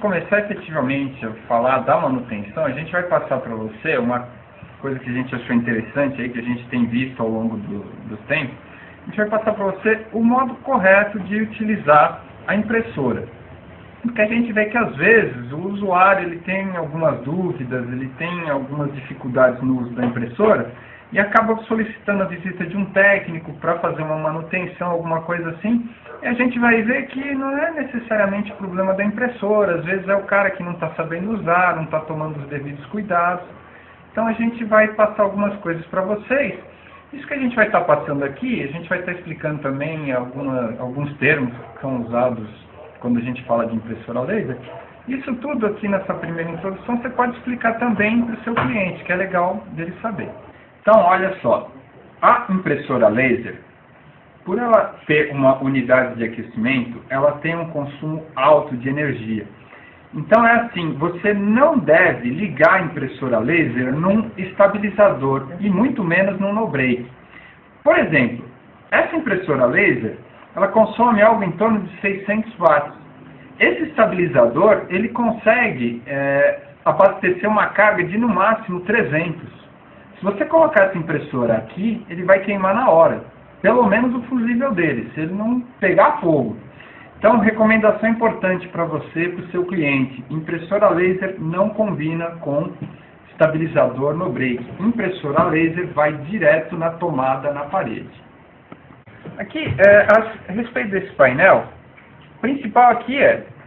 começar efetivamente a falar da manutenção, a gente vai passar para você uma coisa que a gente achou interessante aí, que a gente tem visto ao longo do tempo. A gente vai passar para você o modo correto de utilizar a impressora. Porque a gente vê que às vezes o usuário ele tem algumas dúvidas, ele tem algumas dificuldades no uso da impressora e acaba solicitando a visita de um técnico para fazer uma manutenção, alguma coisa assim, e a gente vai ver que não é necessariamente o problema da impressora, às vezes é o cara que não está sabendo usar, não está tomando os devidos cuidados. Então a gente vai passar algumas coisas para vocês. Isso que a gente vai estar passando aqui, a gente vai estar explicando também alguns termos que são usados quando a gente fala de impressora laser. Isso tudo aqui nessa primeira introdução você pode explicar também para o seu cliente, que é legal dele saber. Então, olha só, a impressora laser, por ela ter uma unidade de aquecimento, ela tem um consumo alto de energia. Então é assim, você não deve ligar a impressora laser num estabilizador e muito menos num no-break. Por exemplo, essa impressora laser, ela consome algo em torno de 600 watts. Esse estabilizador, ele consegue abastecer uma carga de no máximo 300. Se você colocar essa impressora aqui, ele vai queimar na hora. Pelo menos o fusível dele, se ele não pegar fogo. Então, recomendação importante para você e para o seu cliente. Impressora laser não combina com estabilizador no break. Impressora laser vai direto na tomada na parede. Aqui, a respeito desse painel, o principal aqui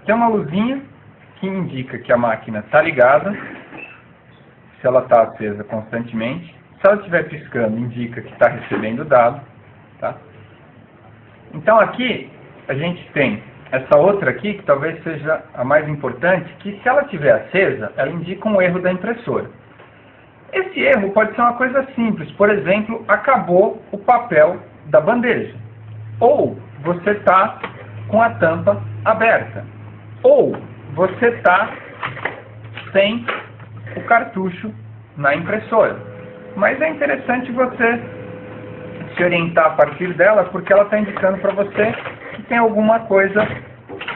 tem uma luzinha que indica que a máquina está ligada, se ela está acesa constantemente. Se ela estiver piscando, indica que está recebendo dado. Tá? Então aqui, a gente tem essa outra aqui, que talvez seja a mais importante, que se ela estiver acesa, ela indica um erro da impressora. Esse erro pode ser uma coisa simples, por exemplo, acabou o papel da bandeja. Ou você está com a tampa aberta. Ou você está sem o cartucho na impressora. Mas é interessante você se orientar a partir dela, porque ela está indicando para você que tem alguma coisa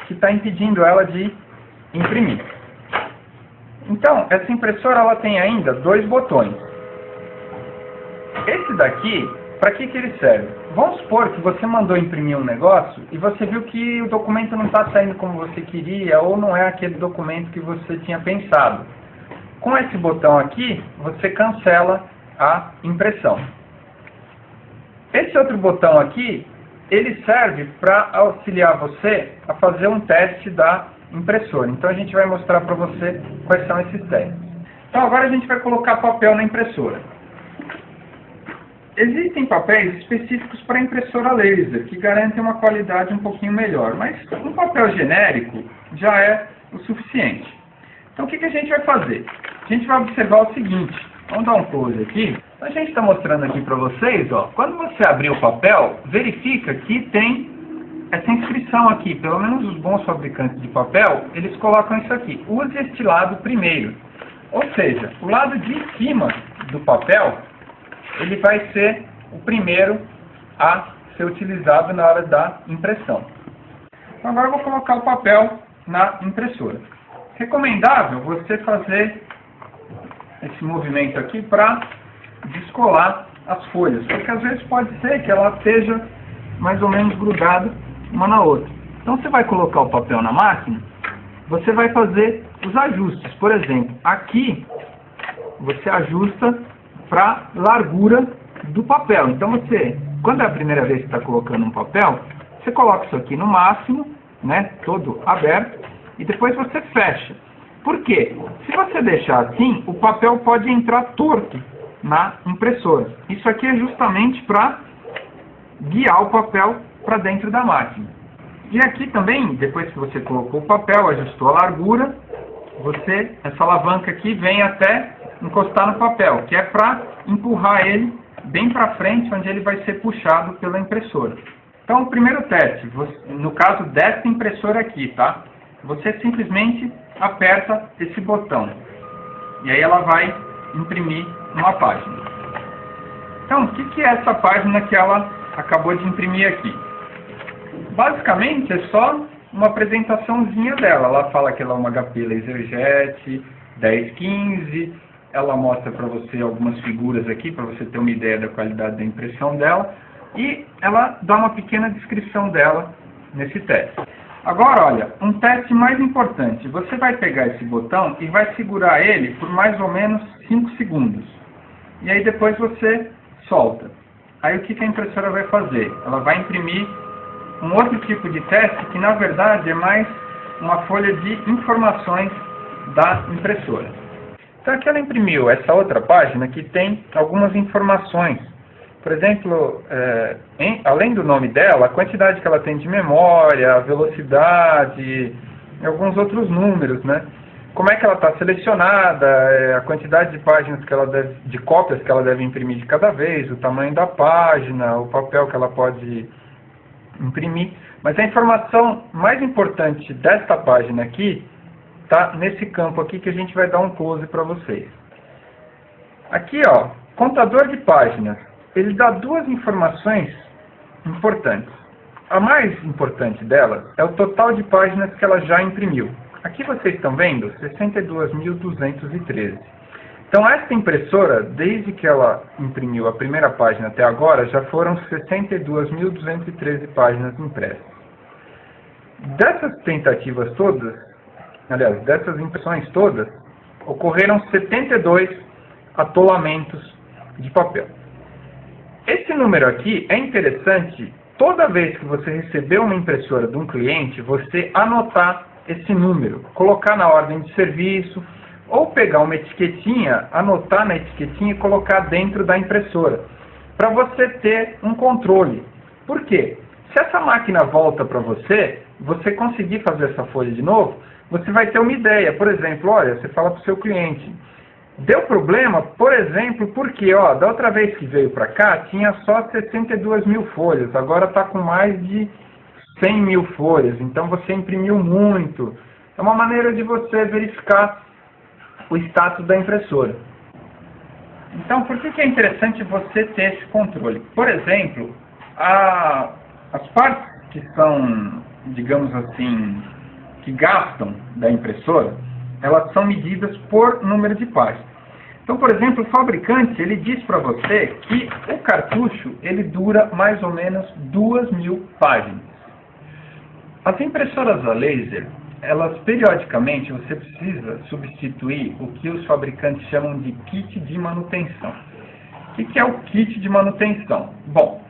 que está impedindo ela de imprimir. Então, essa impressora ela tem ainda dois botões. Esse daqui, para que ele serve? Vamos supor que você mandou imprimir um negócio e você viu que o documento não está saindo como você queria ou não é aquele documento que você tinha pensado. Com esse botão aqui, você cancela a impressão. Esse outro botão aqui, ele serve para auxiliar você a fazer um teste da impressora. Então a gente vai mostrar para você quais são esses testes. Então agora a gente vai colocar papel na impressora. Existem papéis específicos para impressora laser, que garantem uma qualidade um pouquinho melhor, mas um papel genérico já é o suficiente. Então o que a gente vai fazer? A gente vai observar o seguinte, vamos dar um close aqui. A gente está mostrando aqui para vocês, ó, quando você abrir o papel, verifica que tem essa inscrição aqui. Pelo menos os bons fabricantes de papel, eles colocam isso aqui. Use este lado primeiro. Ou seja, o lado de cima do papel, ele vai ser o primeiro a ser utilizado na hora da impressão. Então, agora eu vou colocar o papel na impressora. Recomendável você fazer esse movimento aqui para descolar as folhas, porque às vezes pode ser que ela esteja mais ou menos grudada uma na outra. Então você vai colocar o papel na máquina, você vai fazer os ajustes. Por exemplo, aqui você ajusta para largura do papel. Então você, quando é a primeira vez que está colocando um papel, você coloca isso aqui no máximo, né, todo aberto, e depois você fecha. Por quê? Se você deixar assim, o papel pode entrar torto na impressora. Isso aqui é justamente para guiar o papel para dentro da máquina. E aqui também, depois que você colocou o papel, ajustou a largura, essa alavanca aqui vem até encostar no papel, que é para empurrar ele bem para frente, onde ele vai ser puxado pela impressora. Então, o primeiro teste, no caso dessa impressora aqui, tá? Você simplesmente aperta esse botão. E aí ela vai imprimir uma página. Então, o que é essa página que ela acabou de imprimir aqui? Basicamente, é só uma apresentaçãozinha dela. Ela fala que ela é uma HP LaserJet 1015, ela mostra para você algumas figuras aqui, para você ter uma ideia da qualidade da impressão dela, e ela dá uma pequena descrição dela nesse teste. Agora, olha, um teste mais importante. Você vai pegar esse botão e vai segurar ele por mais ou menos 5 segundos. E aí depois você solta. Aí o que a impressora vai fazer? Ela vai imprimir um outro tipo de teste que, na verdade, é mais uma folha de informações da impressora. Então aqui ela imprimiu essa outra página que tem algumas informações. Por exemplo, além do nome dela, a quantidade que ela tem de memória, a velocidade, e alguns outros números, né? Como é que ela está selecionada, a quantidade de páginas que ela deve, de cópias que ela deve imprimir de cada vez, o tamanho da página, o papel que ela pode imprimir. Mas a informação mais importante desta página aqui está nesse campo aqui que a gente vai dar um close para vocês. Aqui, ó, contador de páginas. Ele dá duas informações importantes. A mais importante delas é o total de páginas que ela já imprimiu. Aqui vocês estão vendo 62.213. Então esta impressora, desde que ela imprimiu a primeira página até agora, já foram 62.213 páginas impressas. Dessas tentativas todas, aliás, dessas impressões todas, ocorreram 72 atolamentos de papel. Esse número aqui é interessante, toda vez que você receber uma impressora de um cliente, você anotar esse número, colocar na ordem de serviço, ou pegar uma etiquetinha, anotar na etiquetinha e colocar dentro da impressora, para você ter um controle. Por quê? Se essa máquina volta para você, você conseguir fazer essa folha de novo, você vai ter uma ideia. Por exemplo, olha, você fala para o seu cliente, deu problema, por exemplo, porque ó, da outra vez que veio para cá, tinha só 62 mil folhas, agora está com mais de 100 mil folhas, então você imprimiu muito. É uma maneira de você verificar o status da impressora. Então, por que é interessante você ter esse controle? Por exemplo, as partes que são, digamos assim, que gastam da impressora, elas são medidas por número de páginas. Então, por exemplo, o fabricante, ele diz para você que o cartucho, ele dura mais ou menos 2.000 páginas. As impressoras a laser, elas periodicamente, você precisa substituir o que os fabricantes chamam de kit de manutenção. O que é o kit de manutenção? Bom,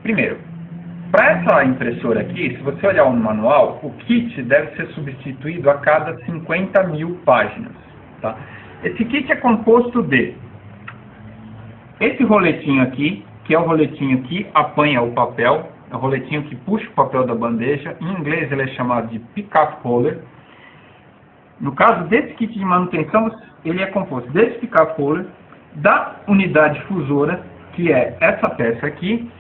primeiro, para essa impressora aqui, se você olhar no manual, o kit deve ser substituído a cada 50 mil páginas. Tá? Esse kit é composto de esse roletinho aqui, que é o roletinho que apanha o papel, é o roletinho que puxa o papel da bandeja. Em inglês ele é chamado de pick-up holder. No caso desse kit de manutenção, ele é composto desse pick-up holder, da unidade fusora, que é essa peça aqui,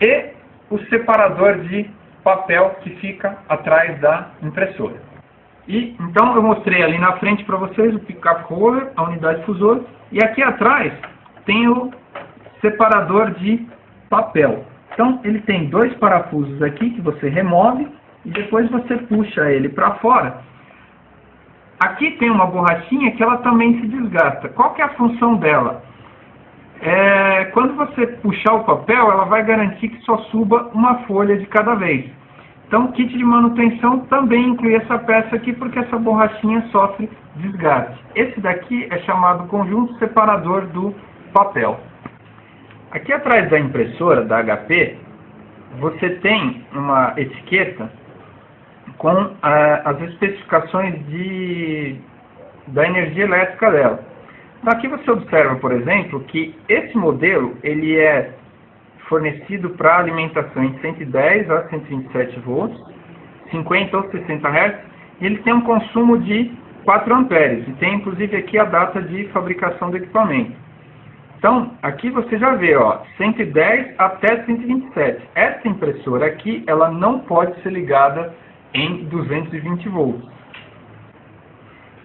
e o separador de papel que fica atrás da impressora. E então eu mostrei ali na frente para vocês o pick-up holder, a unidade fusora, e aqui atrás tem o separador de papel. Então ele tem dois parafusos aqui que você remove e depois você puxa ele para fora. Aqui tem uma borrachinha que ela também se desgasta. Qual que é a função dela? Quando você puxar o papel, ela vai garantir que só suba uma folha de cada vez. Então o kit de manutenção também inclui essa peça aqui, porque essa borrachinha sofre desgaste. Esse daqui é chamado conjunto separador do papel. Aqui atrás da impressora, da HP, você tem uma etiqueta com as especificações da energia elétrica dela. Então aqui você observa, por exemplo, que esse modelo ele é fornecido para alimentação em 110 a 127 volts, 50 ou 60 Hz, e ele tem um consumo de 4 amperes, e tem inclusive aqui a data de fabricação do equipamento. Então, aqui você já vê, ó, 110 até 127. Essa impressora aqui, ela não pode ser ligada em 220 volts.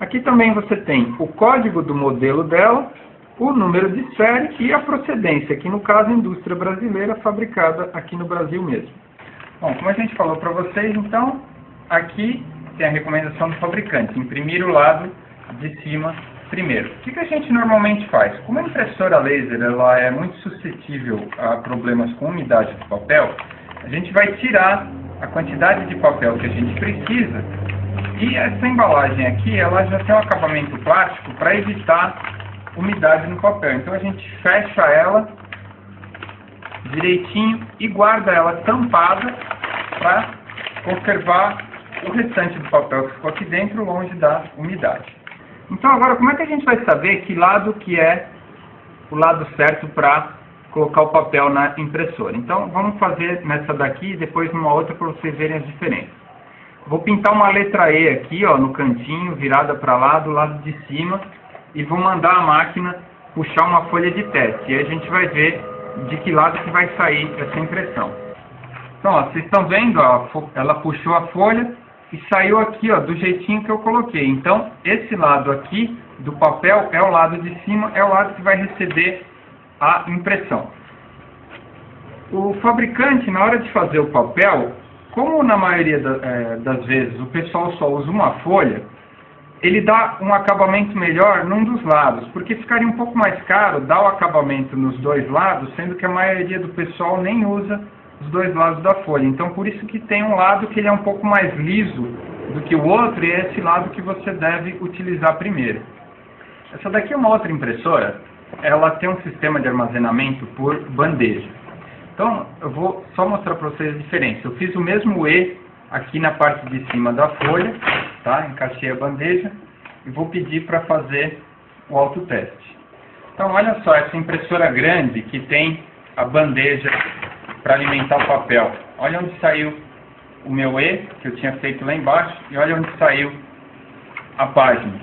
Aqui também você tem o código do modelo dela, o número de série e a procedência, que no caso, indústria brasileira, fabricada aqui no Brasil mesmo. Bom, como a gente falou para vocês, então, aqui tem a recomendação do fabricante, imprimir o lado de cima primeiro. O que a gente normalmente faz? Como a impressora laser ela é muito suscetível a problemas com umidade do papel, a gente vai tirar a quantidade de papel que a gente precisa, e essa embalagem aqui ela já tem um acabamento plástico para evitar umidade no papel. Então a gente fecha ela direitinho e guarda ela tampada para conservar o restante do papel que ficou aqui dentro longe da umidade. Então agora como é que a gente vai saber que lado que é o lado certo para colocar o papel na impressora? Então vamos fazer nessa daqui e depois numa outra para vocês verem as diferenças. Vou pintar uma letra E aqui, ó, no cantinho, virada para lá, do lado de cima, e vou mandar a máquina puxar uma folha de teste. E aí a gente vai ver de que lado que vai sair essa impressão. Então, ó, vocês estão vendo, ó, ela puxou a folha e saiu aqui, ó, do jeitinho que eu coloquei. Então, esse lado aqui do papel é o lado de cima, é o lado que vai receber a impressão. O fabricante, na hora de fazer o papel, como na maioria das vezes o pessoal só usa uma folha, ele dá um acabamento melhor num dos lados, porque ficaria um pouco mais caro dar o acabamento nos dois lados, sendo que a maioria do pessoal nem usa os dois lados da folha. Então por isso que tem um lado que ele é um pouco mais liso do que o outro, e é esse lado que você deve utilizar primeiro. Essa daqui é uma outra impressora, ela tem um sistema de armazenamento por bandeja. Então eu vou só mostrar para vocês a diferença. Eu fiz o mesmo E aqui na parte de cima da folha, tá? Encaixei a bandeja e vou pedir para fazer o autoteste. Então olha só, essa impressora grande que tem a bandeja para alimentar o papel. Olha onde saiu o meu E, que eu tinha feito lá embaixo, e olha onde saiu a página.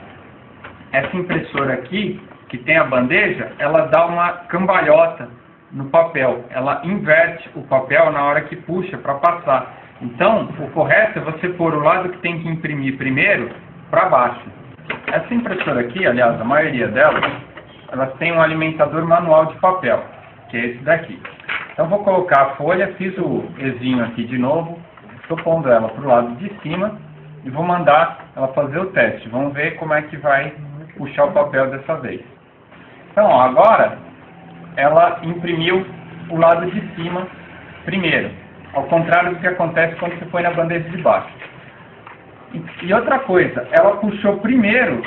Essa impressora aqui, que tem a bandeja, ela dá uma cambalhota no papel. Ela inverte o papel na hora que puxa para passar. Então, o correto é você pôr o lado que tem que imprimir primeiro para baixo. Essa impressora aqui, aliás, a maioria delas, elas têm um alimentador manual de papel, que é esse daqui. Então, vou colocar a folha, fiz o Ezinho aqui de novo, estou pondo ela para o lado de cima e vou mandar ela fazer o teste. Vamos ver como é que vai puxar o papel dessa vez. Então, ó, agora ela imprimiu o lado de cima primeiro, ao contrário do que acontece quando você põe na bandeja de baixo. E outra coisa, ela puxou primeiro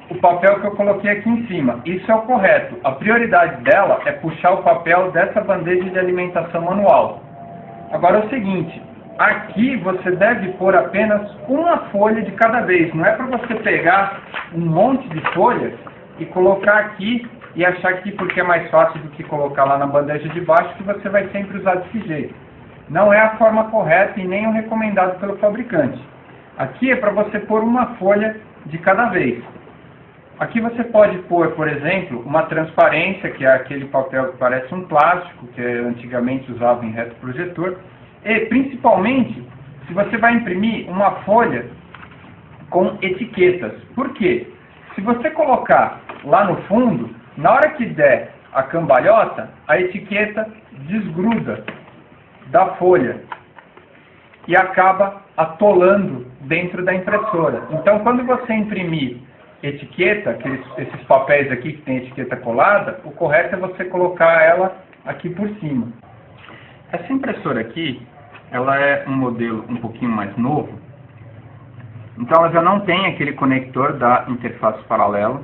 o papel que eu coloquei aqui em cima. Isso é o correto. A prioridade dela é puxar o papel dessa bandeja de alimentação manual. Agora é o seguinte, aqui você deve pôr apenas uma folha de cada vez. Não é para você pegar um monte de folhas e colocar aqui e achar que porque é mais fácil do que colocar lá na bandeja de baixo que você vai sempre usar desse jeito. Não é a forma correta e nem o recomendado pelo fabricante. Aqui é para você pôr uma folha de cada vez. Aqui você pode pôr, por exemplo, uma transparência, que é aquele papel que parece um plástico, que antigamente usava em retroprojetor. E, principalmente, se você vai imprimir uma folha com etiquetas. Por quê? Se você colocar lá no fundo, na hora que der a cambalhota, a etiqueta desgruda da folha e acaba atolando dentro da impressora. Então, quando você imprimir etiqueta, esses papéis aqui que tem etiqueta colada, o correto é você colocar ela aqui por cima. Essa impressora aqui, ela é um modelo um pouquinho mais novo, então ela já não tem aquele conector da interface paralela.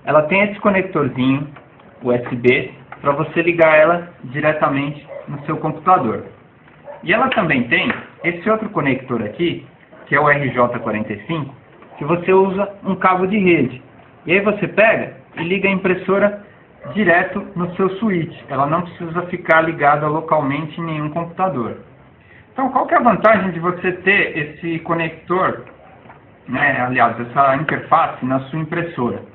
Ela tem esse conectorzinho USB para você ligar ela diretamente no seu computador. E ela também tem esse outro conector aqui, que é o RJ45, que você usa um cabo de rede. E aí você pega e liga a impressora direto no seu switch. Ela não precisa ficar ligada localmente em nenhum computador. Então, qual que é a vantagem de você ter esse conector, aliás, essa interface na sua impressora?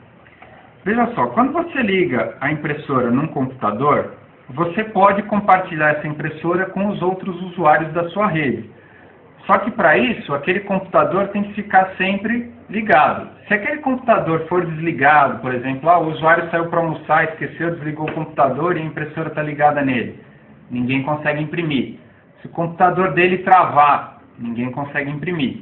Veja só, quando você liga a impressora num computador, você pode compartilhar essa impressora com os outros usuários da sua rede. Só que para isso, aquele computador tem que ficar sempre ligado. Se aquele computador for desligado, por exemplo, o usuário saiu para almoçar, esqueceu, desligou o computador e a impressora está ligada nele, ninguém consegue imprimir. Se o computador dele travar, ninguém consegue imprimir.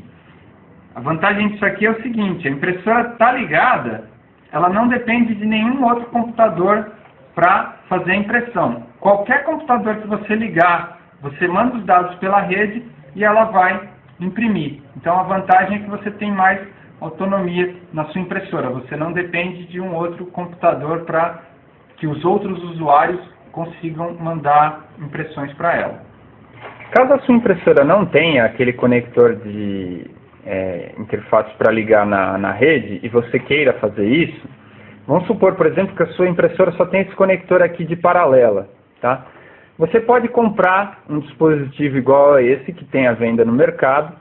A vantagem disso aqui é o seguinte, a impressora está ligada, ela não depende de nenhum outro computador para fazer a impressão. Qualquer computador que você ligar, você manda os dados pela rede e ela vai imprimir. Então a vantagem é que você tem mais autonomia na sua impressora. Você não depende de um outro computador para que os outros usuários consigam mandar impressões para ela. Caso a sua impressora não tenha aquele conector de interface para ligar na rede e você queira fazer isso, vamos supor, por exemplo, que a sua impressora só tem esse conector aqui de paralela, tá? Você pode comprar um dispositivo igual a esse que tem à venda no mercado.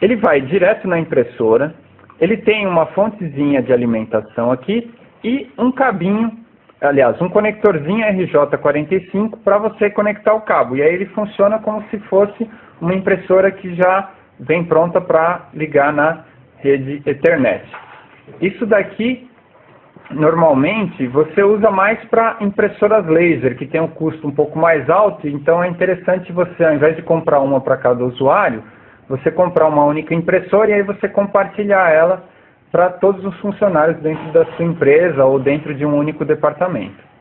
Ele vai direto na impressora, ele tem uma fontezinha de alimentação aqui e um cabinho, aliás, um conectorzinho RJ45 para você conectar o cabo. E aí ele funciona como se fosse uma impressora que já vem pronta para ligar na rede Ethernet. Isso daqui, normalmente, você usa mais para impressoras laser, que tem um custo um pouco mais alto, então é interessante você, ao invés de comprar uma para cada usuário, você comprar uma única impressora e aí você compartilhar ela para todos os funcionários dentro da sua empresa ou dentro de um único departamento.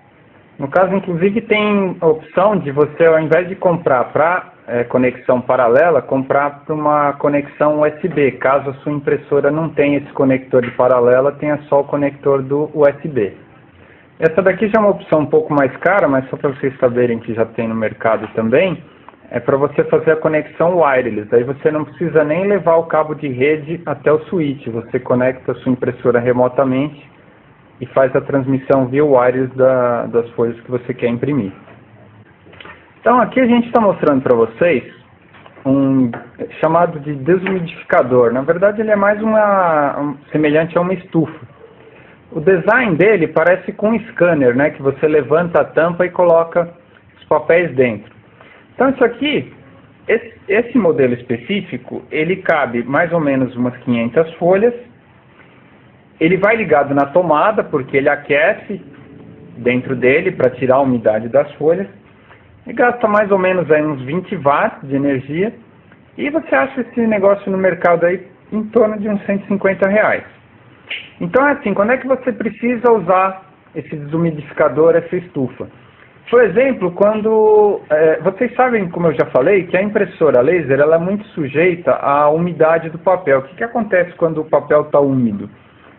No caso, inclusive, tem a opção de você, ao invés de comprar para conexão paralela, comprar para uma conexão USB. Caso a sua impressora não tenha esse conector de paralela, tenha só o conector do USB. Essa daqui já é uma opção um pouco mais cara, mas só para vocês saberem que já tem no mercado também, é para você fazer a conexão wireless. Aí você não precisa nem levar o cabo de rede até o switch. Você conecta a sua impressora remotamente e faz a transmissão via wireless das folhas que você quer imprimir. Então aqui a gente está mostrando para vocês um chamado de desumidificador. Na verdade ele é mais semelhante a uma estufa. O design dele parece com um scanner, né, que você levanta a tampa e coloca os papéis dentro. Então isso aqui, esse modelo específico, ele cabe mais ou menos umas 500 folhas. Ele vai ligado na tomada, porque ele aquece dentro dele para tirar a umidade das folhas. E gasta mais ou menos aí uns 20 watts de energia. E você acha esse negócio no mercado aí em torno de uns R$150. Então é assim, quando é que você precisa usar esse desumidificador, essa estufa? Por exemplo, quando vocês sabem, como eu já falei, que a impressora laser ela é muito sujeita à umidade do papel. O que acontece quando o papel está úmido?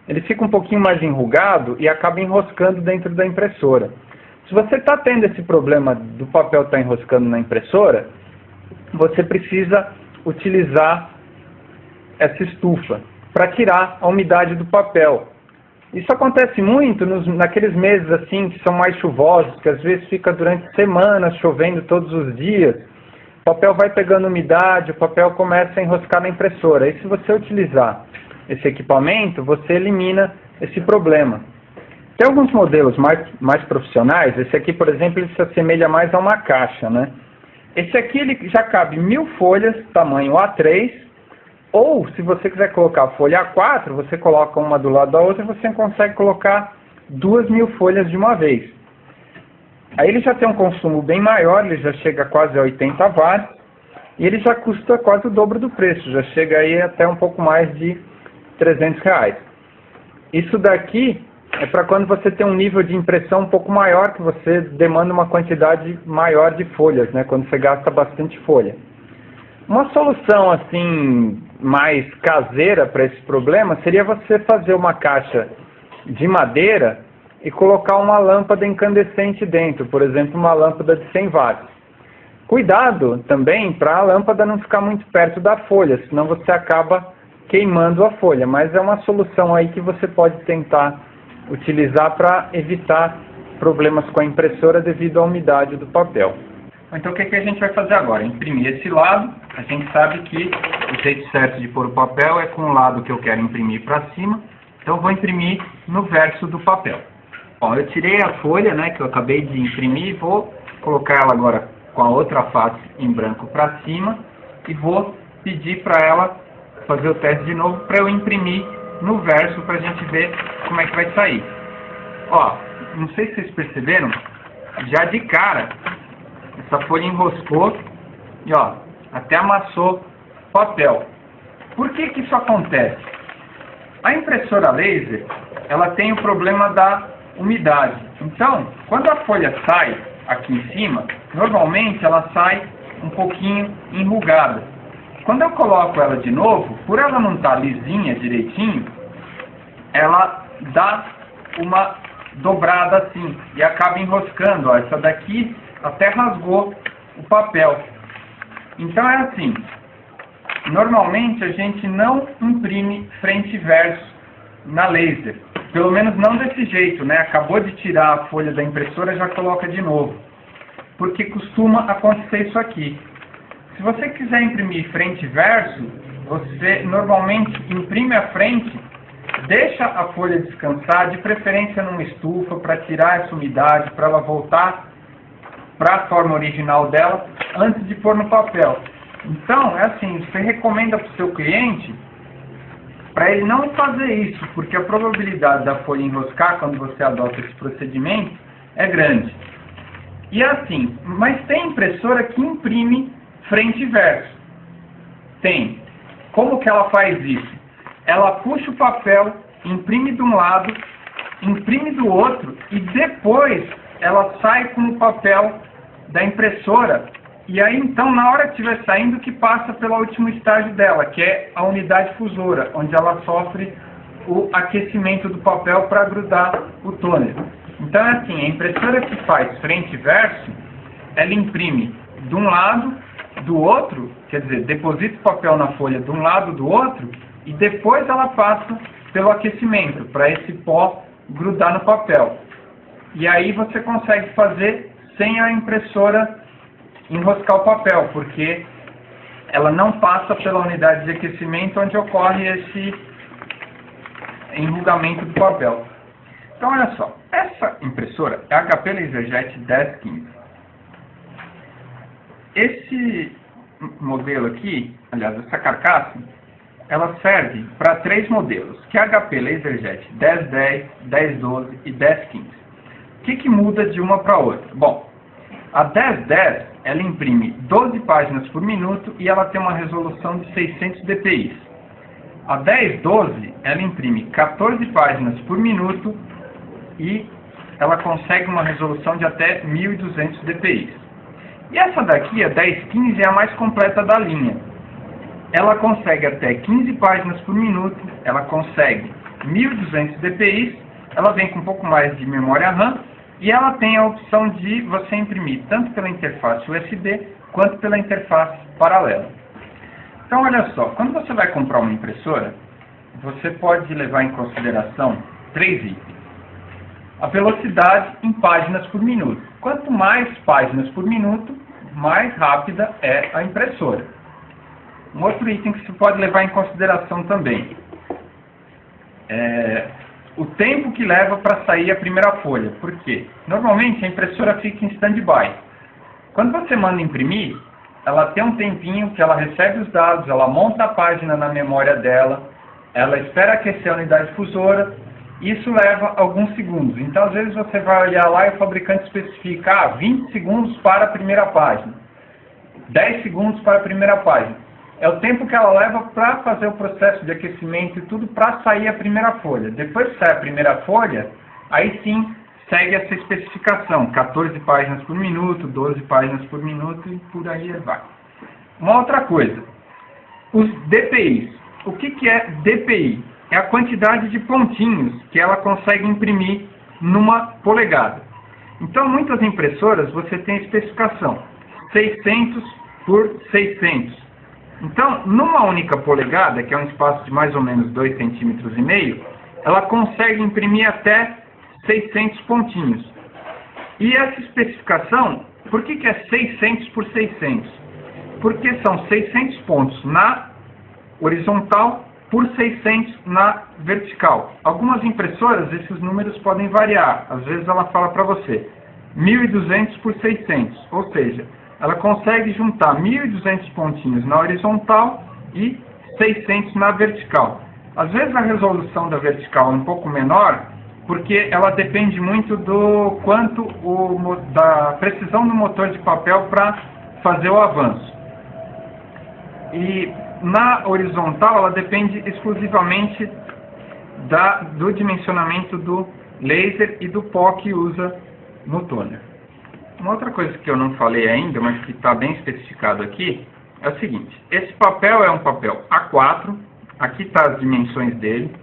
Ele fica um pouquinho mais enrugado e acaba enroscando dentro da impressora. Se você está tendo esse problema do papel estar enroscando na impressora, você precisa utilizar essa estufa para tirar a umidade do papel. Isso acontece muito naqueles meses assim que são mais chuvosos, que às vezes fica durante semanas chovendo todos os dias. O papel vai pegando umidade, o papel começa a enroscar na impressora. E se você utilizar esse equipamento, você elimina esse problema. Tem alguns modelos mais profissionais. Esse aqui, por exemplo, ele se assemelha mais a uma caixa, né? Esse aqui ele já cabe 1000 folhas, tamanho A3, ou se você quiser colocar folha A4, você coloca uma do lado da outra e você consegue colocar 2000 folhas de uma vez. Aí ele já tem um consumo bem maior, ele já chega quase a 80 watts, e ele já custa quase o dobro do preço, já chega aí até um pouco mais de R$300. Isso daqui é para quando você tem um nível de impressão um pouco maior, que você demanda uma quantidade maior de folhas, né? Quando você gasta bastante folha. Uma solução assim mais caseira para esse problema seria você fazer uma caixa de madeira e colocar uma lâmpada incandescente dentro, por exemplo, uma lâmpada de 100 watts. Cuidado também para a lâmpada não ficar muito perto da folha, senão você acaba queimando a folha, mas é uma solução aí que você pode tentar utilizar para evitar problemas com a impressora devido à umidade do papel. Então o que a gente vai fazer agora? Imprimir esse lado. A gente sabe que o jeito certo de pôr o papel é com o lado que eu quero imprimir para cima, então eu vou imprimir no verso do papel. Bom, eu tirei a folha, né, que eu acabei de imprimir, e vou colocar ela agora com a outra face em branco para cima e vou pedir para ela fazer o teste de novo para eu imprimir no verso para a gente ver como é que vai sair. Ó, não sei se vocês perceberam, já de cara essa folha enroscou e ó, até amassou o papel. Por que que isso acontece? A impressora laser, ela tem o problema da umidade. Então, quando a folha sai aqui em cima, normalmente ela sai um pouquinho enrugada. Quando eu coloco ela de novo, por ela não estar lisinha direitinho, ela dá uma dobrada assim e acaba enroscando. Ó, essa daqui até rasgou o papel. Então é assim, normalmente a gente não imprime frente e verso na laser, pelo menos não desse jeito, né? Acabou de tirar a folha da impressora, já coloca de novo, porque costuma acontecer isso aqui. Se você quiser imprimir frente e verso, você normalmente imprime a frente, deixa a folha descansar, de preferência numa estufa, para tirar essa umidade, para ela voltar para a forma original dela, antes de pôr no papel. Então, é assim, você recomenda para o seu cliente, para ele não fazer isso, porque a probabilidade da folha enroscar quando você adota esse procedimento é grande. E assim, mas tem impressora que imprime frente e verso. Tem. Como que ela faz isso? Ela puxa o papel, imprime de um lado, imprime do outro e depois ela sai com o papel da impressora. E aí então, na hora que estiver saindo, que passa pelo último estágio dela, que é a unidade fusora, onde ela sofre o aquecimento do papel para grudar o toner. Então é assim, a impressora que faz frente e verso, ela imprime de um lado, do outro, quer dizer, deposita o papel na folha de um lado, do outro, e depois ela passa pelo aquecimento, para esse pó grudar no papel. E aí você consegue fazer sem a impressora enroscar o papel, porque ela não passa pela unidade de aquecimento onde ocorre esse enrugamento do papel. Então olha só, essa impressora é a HP LaserJet 1015. Esse modelo aqui, aliás, essa carcaça, ela serve para 3 modelos, que é a HP LaserJet 1010, 1012 e 1015. O que muda de uma para outra? Bom, a 1010, ela imprime 12 páginas por minuto e ela tem uma resolução de 600 dpi. A 1012, ela imprime 14 páginas por minuto e ela consegue uma resolução de até 1200 dpi. E essa daqui, a 1015, é a mais completa da linha. Ela consegue até 15 páginas por minuto, ela consegue 1200 dpi, ela vem com um pouco mais de memória RAM, e ela tem a opção de você imprimir tanto pela interface USB quanto pela interface paralela. Então olha só, quando você vai comprar uma impressora, você pode levar em consideração 3 itens. A velocidade em páginas por minuto. Quanto mais páginas por minuto, mais rápida é a impressora. Um outro item que você pode levar em consideração também é o tempo que leva para sair a primeira folha. Por quê? Normalmente a impressora fica em stand-by. Quando você manda imprimir, ela tem um tempinho que ela recebe os dados, ela monta a página na memória dela, ela espera aquecer a unidade fusora, isso leva alguns segundos. Então às vezes você vai olhar lá e o fabricante especifica 20 segundos para a primeira página, 10 segundos para a primeira página. É o tempo que ela leva para fazer o processo de aquecimento e tudo para sair a primeira folha. Depois que sai a primeira folha, aí sim segue essa especificação, 14 páginas por minuto, 12 páginas por minuto e por aí vai. Uma outra coisa, os DPIs. O que é DPI? É a quantidade de pontinhos que ela consegue imprimir numa polegada. Então, muitas impressoras você tem a especificação 600 por 600. Então, numa única polegada, que é um espaço de mais ou menos 2,5 cm, ela consegue imprimir até 600 pontinhos. E essa especificação, por que é 600 por 600? Porque são 600 pontos na horizontal por 600 na vertical. Algumas impressoras, esses números podem variar. Às vezes ela fala para você 1.200 por 600, ou seja, ela consegue juntar 1.200 pontinhos na horizontal e 600 na vertical. Às vezes a resolução da vertical é um pouco menor, porque ela depende muito do da precisão do motor de papel para fazer o avanço. na horizontal, ela depende exclusivamente do dimensionamento do laser e do pó que usa no toner. Uma outra coisa que eu não falei ainda, mas que está bem especificado aqui, é o seguinte: esse papel é um papel A4, aqui está as dimensões dele.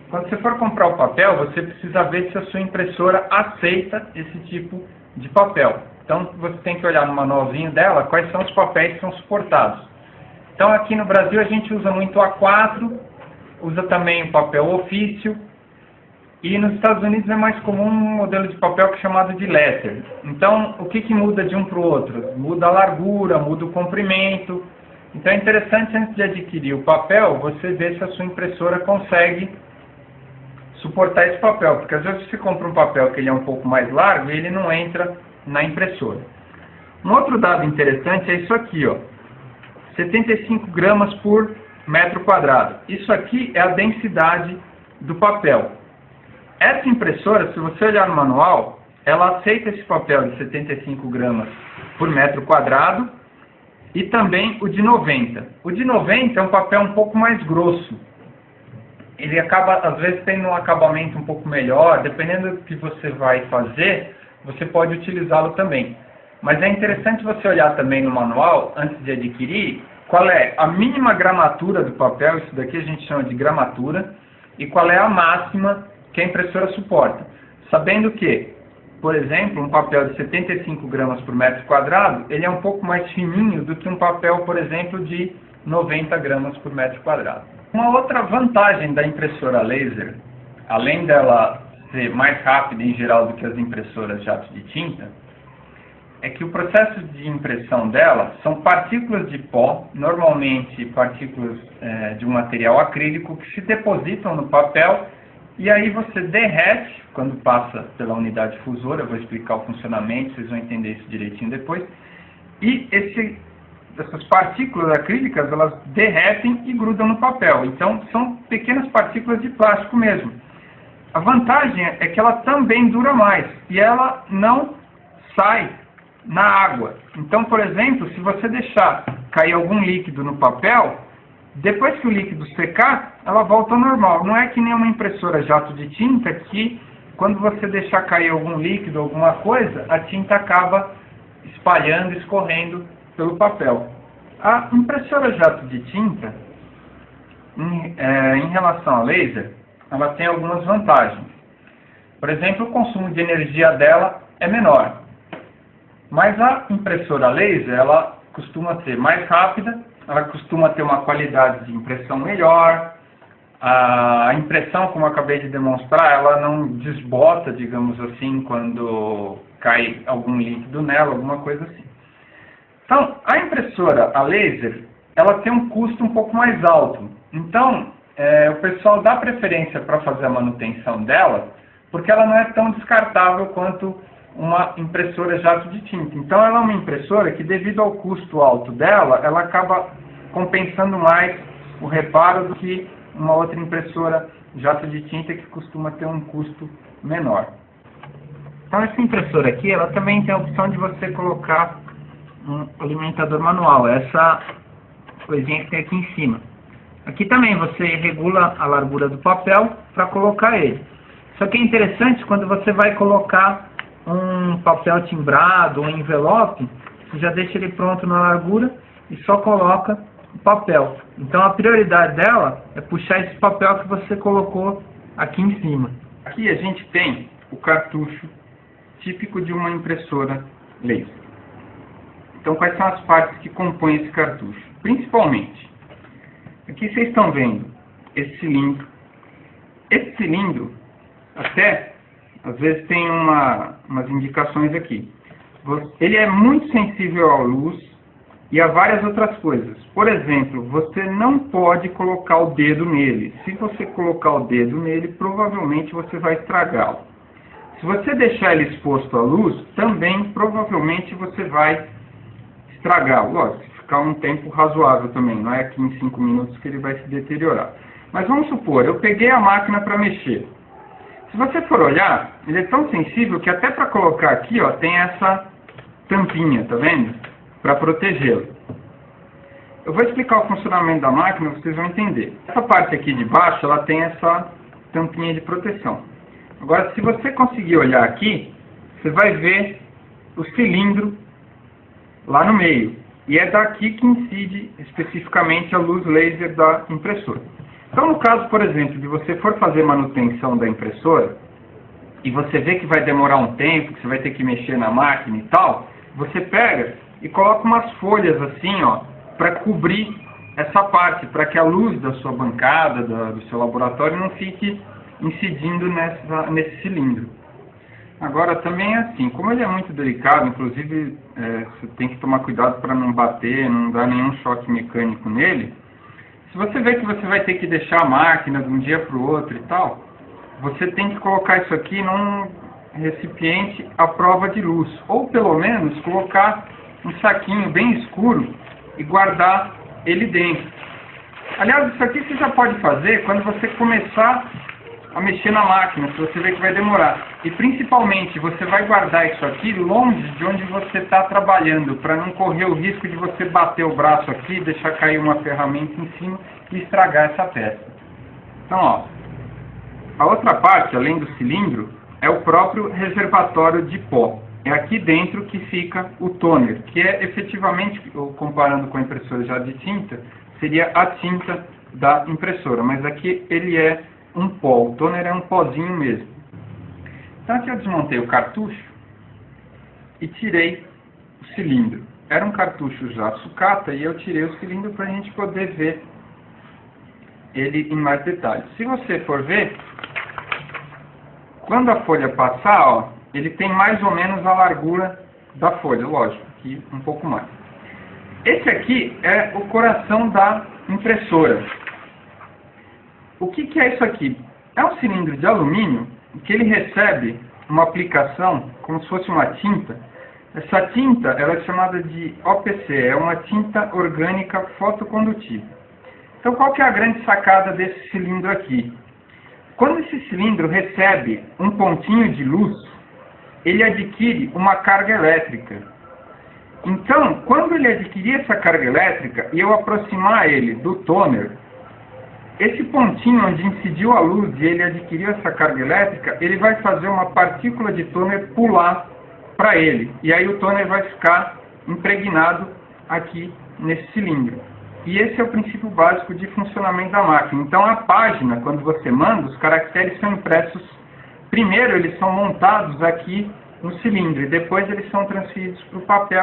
Quando você for comprar o papel, você precisa ver se a sua impressora aceita esse tipo de papel. Então você tem que olhar no manualzinho dela quais são os papéis que são suportados. Então aqui no Brasil a gente usa muito A4, usa também o papel ofício, e nos Estados Unidos é mais comum um modelo de papel que é chamado de letter. Então o que muda de um para o outro? Muda a largura, muda o comprimento. Então é interessante, antes de adquirir o papel, você ver se a sua impressora consegue suportar esse papel, porque às vezes você compra um papel que ele é um pouco mais largo e ele não entra na impressora. Um outro dado interessante é isso aqui, ó, 75 gramas por metro quadrado. Isso aqui é a densidade do papel. Essa impressora, se você olhar no manual, ela aceita esse papel de 75 gramas por metro quadrado e também o de 90. O de 90 é um papel um pouco mais grosso. Ele acaba, às vezes, tendo um acabamento um pouco melhor. Dependendo do que você vai fazer, você pode utilizá-lo também. Mas é interessante você olhar também no manual, antes de adquirir, qual é a mínima gramatura do papel, isso daqui a gente chama de gramatura, e qual é a máxima que a impressora suporta. Sabendo que, por exemplo, um papel de 75 gramas por metro quadrado, ele é um pouco mais fininho do que um papel, por exemplo, de 90 gramas por metro quadrado. Uma outra vantagem da impressora laser, além dela ser mais rápida em geral do que as impressoras jato de tinta, é que o processo de impressão dela são partículas de pó, normalmente partículas de um material acrílico, que se depositam no papel e aí você derrete, quando passa pela unidade fusora. Eu vou explicar o funcionamento, vocês vão entender isso direitinho depois, e essas partículas acrílicas, elas derretem e grudam no papel. Então, são pequenas partículas de plástico mesmo. A vantagem é que ela também dura mais e ela não sai na água. Então, por exemplo, se você deixar cair algum líquido no papel, depois que o líquido secar, ela volta ao normal. Não é que nem uma impressora jato de tinta que, quando você deixar cair algum líquido, alguma coisa, a tinta acaba espalhando, escorrendo pelo papel. A impressora jato de tinta, em relação a laser, ela tem algumas vantagens. Por exemplo, o consumo de energia dela é menor. Mas a impressora laser, ela costuma ser mais rápida, ela costuma ter uma qualidade de impressão melhor. A impressão, como eu acabei de demonstrar, ela não desbota, digamos assim, quando cai algum líquido nela, alguma coisa assim. Então, a impressora a laser, ela tem um custo um pouco mais alto. Então, o pessoal dá preferência para fazer a manutenção dela, porque ela não é tão descartável quanto uma impressora jato de tinta. Então, ela é uma impressora que, devido ao custo alto dela, ela acaba compensando mais o reparo do que uma outra impressora jato de tinta que costuma ter um custo menor. Então, essa impressora aqui, ela também tem a opção de você colocar um alimentador manual, essa coisinha que tem aqui em cima. Aqui também você regula a largura do papel para colocar ele. Só que é interessante quando você vai colocar um papel timbrado ou envelope, você já deixa ele pronto na largura e só coloca o papel. Então a prioridade dela é puxar esse papel que você colocou aqui em cima. Aqui a gente tem o cartucho típico de uma impressora laser. Então, quais são as partes que compõem esse cartucho? Principalmente, aqui vocês estão vendo esse cilindro. Esse cilindro, até, às vezes tem umas indicações aqui. Ele é muito sensível à luz e a várias outras coisas. Por exemplo, você não pode colocar o dedo nele. Se você colocar o dedo nele, provavelmente você vai estragá-lo. Se você deixar ele exposto à luz, também provavelmente você vai estragá-lo. Lógico, se ficar um tempo razoável também, não é aqui em 5 minutos que ele vai se deteriorar. Mas vamos supor, eu peguei a máquina para mexer. Se você for olhar, ele é tão sensível que até para colocar aqui, ó, tem essa tampinha, tá vendo? Para protegê-lo. Eu vou explicar o funcionamento da máquina, vocês vão entender. Essa parte aqui de baixo, ela tem essa tampinha de proteção. Agora, se você conseguir olhar aqui, você vai ver o cilindro lá no meio. E é daqui que incide especificamente a luz laser da impressora. Então, no caso, por exemplo, de você for fazer manutenção da impressora, e você vê que vai demorar um tempo, que você vai ter que mexer na máquina e tal, você pega e coloca umas folhas assim, ó, para cobrir essa parte, para que a luz da sua bancada, do seu laboratório, não fique incidindo nesse cilindro. Agora, também é assim, como ele é muito delicado, inclusive você tem que tomar cuidado para não bater, não dar nenhum choque mecânico nele. Se você vê que você vai ter que deixar a máquina de um dia para o outro e tal, você tem que colocar isso aqui num recipiente à prova de luz, ou pelo menos colocar um saquinho bem escuro e guardar ele dentro. Aliás, isso aqui você já pode fazer quando você começar a mexer na máquina, se você vê que vai demorar. E principalmente, você vai guardar isso aqui longe de onde você está trabalhando, para não correr o risco de você bater o braço aqui, deixar cair uma ferramenta em cima e estragar essa peça. Então, ó, a outra parte, além do cilindro, é o próprio reservatório de pó. É aqui dentro que fica o toner, que é efetivamente, comparando com a impressora já de tinta, seria a tinta da impressora, mas aqui ele é um pó, o toner é um pozinho mesmo. Então aqui eu desmontei o cartucho e tirei o cilindro. Era um cartucho já sucata e eu tirei o cilindro para a gente poder ver ele em mais detalhes. Se você for ver, quando a folha passar, ó, ele tem mais ou menos a largura da folha, lógico, aqui um pouco mais. Esse aqui é o coração da impressora. O que é isso aqui? É um cilindro de alumínio que ele recebe uma aplicação como se fosse uma tinta. Essa tinta ela é chamada de OPC, é uma tinta orgânica fotocondutiva. Então qual que é a grande sacada desse cilindro aqui? Quando esse cilindro recebe um pontinho de luz, ele adquire uma carga elétrica. Então, quando ele adquirir essa carga elétrica e eu aproximar ele do toner, esse pontinho onde incidiu a luz e ele adquiriu essa carga elétrica, ele vai fazer uma partícula de toner pular para ele. E aí o toner vai ficar impregnado aqui nesse cilindro. E esse é o princípio básico de funcionamento da máquina. Então a página, quando você manda, os caracteres são impressos. Primeiro eles são montados aqui no cilindro e depois eles são transferidos para o papel.